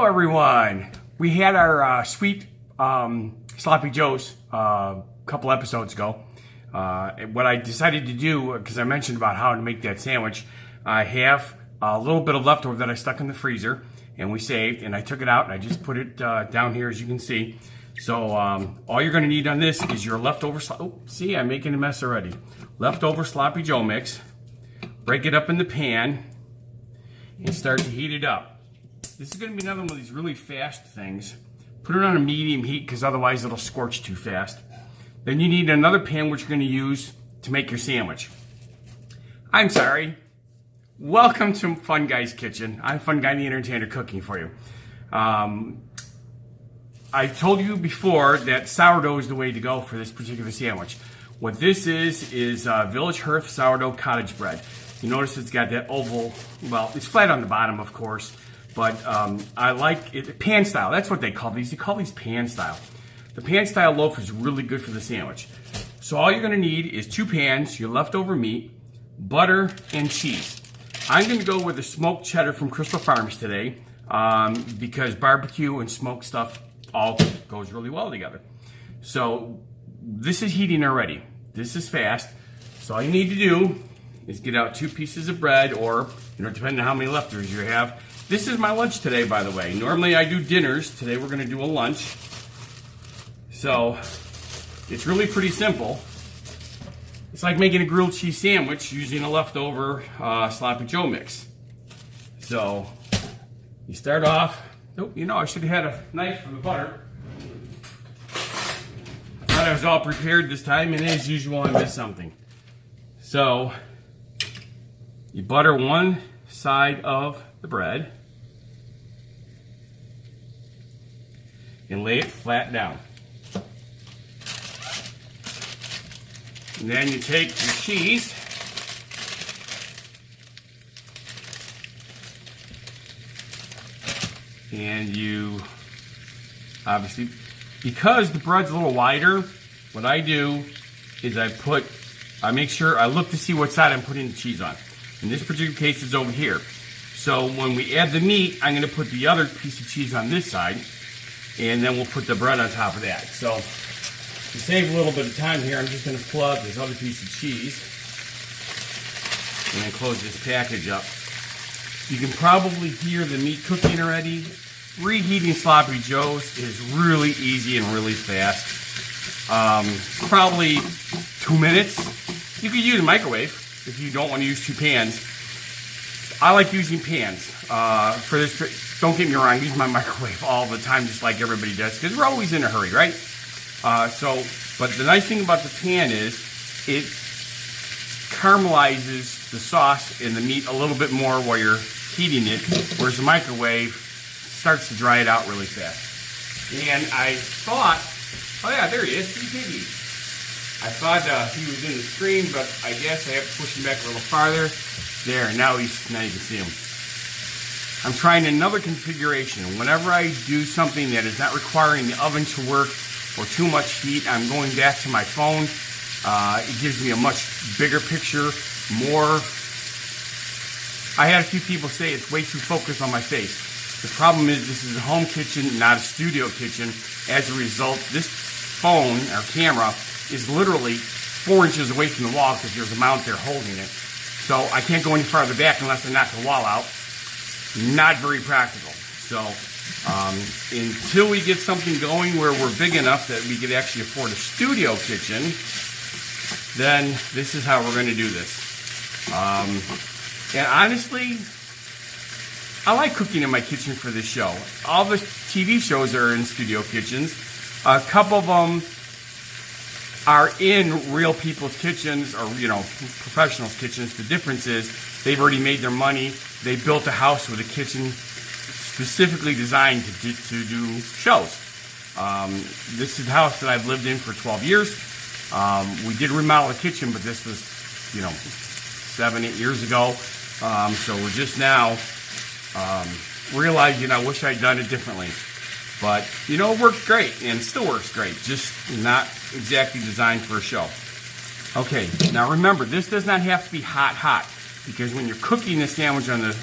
Hello everyone. We had our sweet Sloppy Joes a couple episodes ago. What I decided to do, because I mentioned about how to make that sandwich, I have a little bit of leftover that I stuck in the freezer and we saved, and I took it out and I just put it down here as you can see. So all you're going to need on this is your leftover, see, I'm making a mess already. Leftover Sloppy Joe mix. Break it up in the pan and start to heat it up. This is going to be another one of these really fast things. Put it on a medium heat because otherwise it'll scorch too fast. Then you need another pan which you're going to use to make your sandwich. I'm sorry. Welcome to Fun Guy's Kitchen. I'm Funguy The Entertainer cooking for you. I told you before that sourdough is the way to go for this particular sandwich. What this is Village Hearth sourdough cottage bread. You notice it's got that oval, well, it's flat on the bottom, of course, but I like it pan style. That's what they call these. They call these pan style. The pan style loaf is really good for the sandwich. So all you're going to need is 2 pans, your leftover meat, butter, and cheese. I'm going to go with the smoked cheddar from Crystal Farms today because barbecue and smoked stuff all goes really well together. So this is heating already. This is fast. So all you need to do is get out 2 pieces of bread, or depending on how many leftovers you have. This is my lunch today, by the way. Normally I do dinners. Today we're going to do a lunch. So it's really pretty simple. It's like making a grilled cheese sandwich using a leftover Sloppy Joe mix. So you start off. Oh, I should have had a knife for the butter. I thought I was all prepared this time, and as usual, I missed something. So you butter one side of the bread and lay it flat down. And then you take your cheese and you obviously, because the bread's a little wider, what I do is I make sure I look to see what side I'm putting the cheese on. In this particular case, it's over here. So when we add the meat, I'm going to put the other piece of cheese on this side, and then we'll put the bread on top of that. So to save a little bit of time here, I'm just going to pull out this other piece of cheese and then close this package up. You can probably hear the meat cooking already. Reheating Sloppy Joes is really easy and really fast. Probably 2 minutes. You could use a microwave if you don't want to use 2 pans. I like using pans for this. Don't get me wrong, I use my microwave all the time just like everybody does because we're always in a hurry, right? But the nice thing about the pan is it caramelizes the sauce and the meat a little bit more while you're heating it, whereas the microwave starts to dry it out really fast. And I thought, oh yeah, there he is, I thought he was in the screen, but I guess I have to push him back a little farther. There, now you can see him. I'm trying another configuration. Whenever I do something that is not requiring the oven to work or too much heat, I'm going back to my phone. It gives me a much bigger picture, more. I had a few people say it's way too focused on my face. The problem is this is a home kitchen, not a studio kitchen. As a result, this phone or camera is literally 4 inches away from the wall because there's a mount there holding it. So I can't go any farther back unless I knock the wall out. Not very practical. So until we get something going where we're big enough that we could actually afford a studio kitchen, then this is how we're going to do this. And honestly, I like cooking in my kitchen for this show. All the TV shows are in studio kitchens. A couple of them are in real people's kitchens or, professionals' kitchens. The difference is they've already made their money. They built a house with a kitchen specifically designed to do shows. This is the house that I've lived in for 12 years. We did remodel the kitchen, but this was, 7-8 years ago. So we're just now realizing I wish I'd done it differently. But, it worked great and still works great, just not exactly designed for a show. Okay, now remember, this does not have to be hot, because when you're cooking the sandwich on the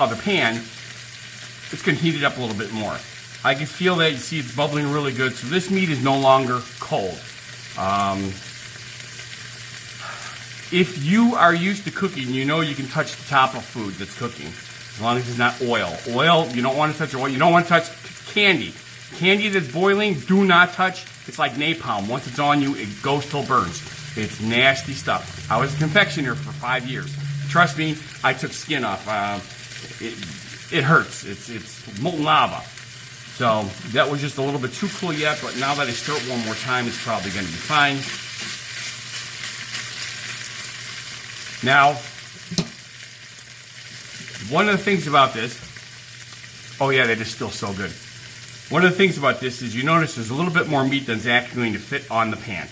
other pan, it's going to heat it up a little bit more. I can feel that. You see it's bubbling really good. So this meat is no longer cold. If you are used to cooking, you know you can touch the top of food that's cooking, as long as it's not oil. Oil, you don't want to touch oil. You don't want to touch candy. Candy that's boiling, do not touch. It's like napalm. Once it's on you, it goes till it burns. It's nasty stuff. I was a confectioner for 5 years. Trust me, I took skin off. It hurts. It's molten lava. So that was just a little bit too cool yet, but now that I stir it one more time, it's probably going to be fine. Now, one of the things about this, oh yeah, that is still so good. One of the things about this is you notice there's a little bit more meat than's actually going to fit on the pan.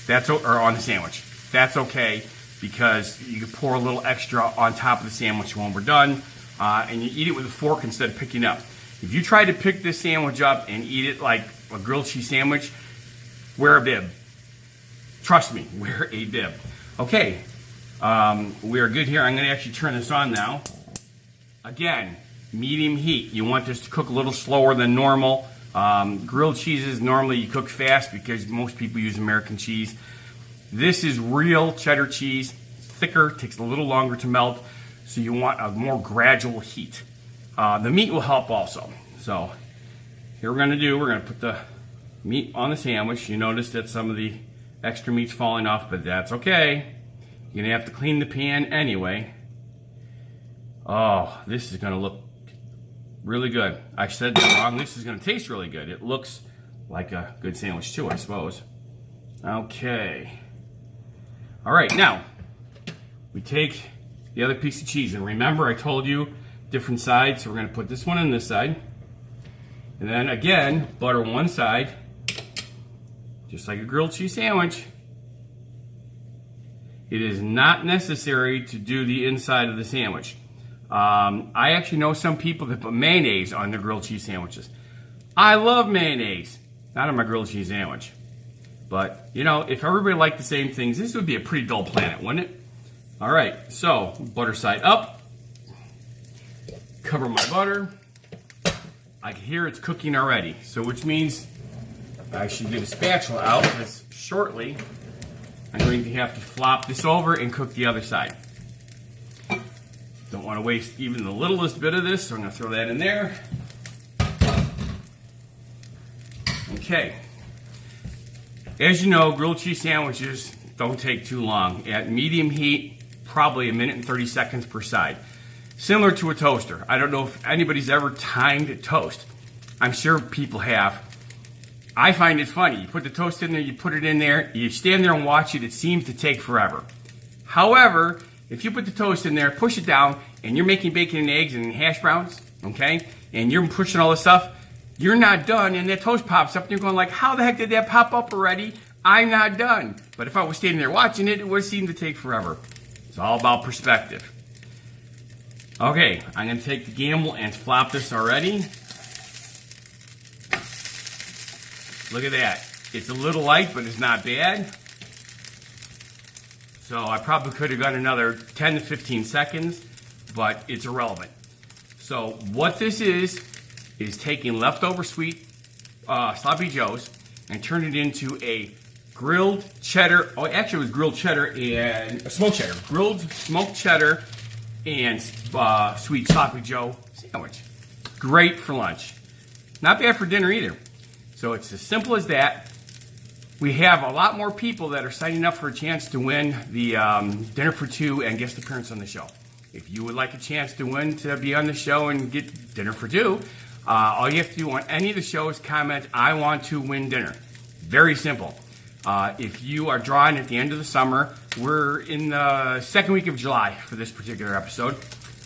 Or on the sandwich. That's okay, because you can pour a little extra on top of the sandwich when we're done, and you eat it with a fork instead of picking up. If you try to pick this sandwich up and eat it like a grilled cheese sandwich, wear a bib. Trust me, wear a bib. Okay, we are good here. I'm going to actually turn this on now. Again, medium heat. You want this to cook a little slower than normal. Grilled cheeses, normally you cook fast because most people use American cheese. This is real cheddar cheese, thicker, takes a little longer to melt, so you want a more gradual heat. The meat will help also. So here we're going to put the meat on the sandwich. You notice that some of the extra meat's falling off, but that's okay. You're going to have to clean the pan anyway. Oh, this is going to look really good. I said that wrong. This is going to taste really good. It looks like a good sandwich too, I suppose. Okay. All right, now we take the other piece of cheese. And remember, I told you different sides. So we're going to put this one on this side. And then again, butter one side, just like a grilled cheese sandwich. It is not necessary to do the inside of the sandwich. I actually know some people that put mayonnaise on their grilled cheese sandwiches. I love mayonnaise, not on my grilled cheese sandwich. But, you know, if everybody liked the same things, this would be a pretty dull planet, wouldn't it? All right, so butter side up. Cover my butter. I can hear it's cooking already, so which means I should get a spatula out, because shortly I'm going to have to flop this over and cook the other side. Don't want to waste even the littlest bit of this, so I'm going to throw that in there. Okay. As you know, grilled cheese sandwiches don't take too long. At medium heat, probably 1 minute and 30 seconds per side. Similar to a toaster. I don't know if anybody's ever timed a toast. I'm sure people have. I find it funny. You put the toast in there, you put it in there, you stand there and watch it, it seems to take forever. However, if you put the toast in there, push it down, and you're making bacon and eggs and hash browns, okay, and you're pushing all this stuff, you're not done, and that toast pops up, and you're going like, how the heck did that pop up already? I'm not done. But if I was standing there watching it, it would seem to take forever. It's all about perspective. Okay, I'm going to take the gamble and flop this already. Look at that. It's a little light, but it's not bad. So I probably could have gone another 10 to 15 seconds, but it's irrelevant. So what this is taking leftover sweet sloppy joes and turn it into a grilled cheddar. Oh, actually it was grilled cheddar and smoked cheddar. Grilled smoked cheddar and sweet sloppy joe sandwich. Great for lunch. Not bad for dinner either. So it's as simple as that. We have a lot more people that are signing up for a chance to win the Dinner for Two and guest appearance on the show. If you would like a chance to win to be on the show and get Dinner for Two, all you have to do on any of the shows, comment, I want to win dinner. Very simple. If you are drawn at the end of the summer, we're in the second week of July for this particular episode.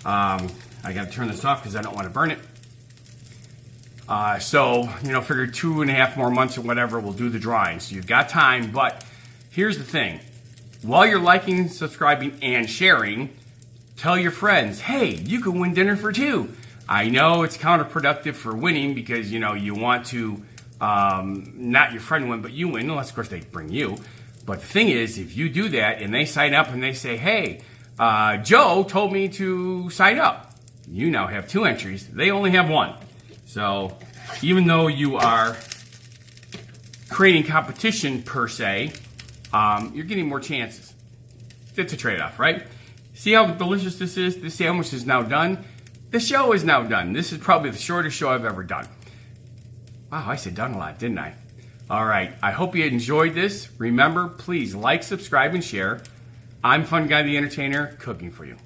I got to turn this off because I don't want to burn it. So, figure 2.5 more months or whatever, we'll do the drawing. So you've got time, but here's the thing. While you're liking, subscribing, and sharing, tell your friends, hey, you can win Dinner for Two. I know it's counterproductive for winning because, you want to not your friend win, but you win, unless, of course, they bring you. But the thing is, if you do that and they sign up and they say, hey, Joe told me to sign up, you now have 2 entries. They only have 1. So even though you are creating competition per se, you're getting more chances. It's a trade-off, right? See how delicious this is? The sandwich is now done. The show is now done. This is probably the shortest show I've ever done. Wow, I said done a lot, didn't I? All right, I hope you enjoyed this. Remember, please like, subscribe, and share. I'm Funguy the Entertainer, cooking for you.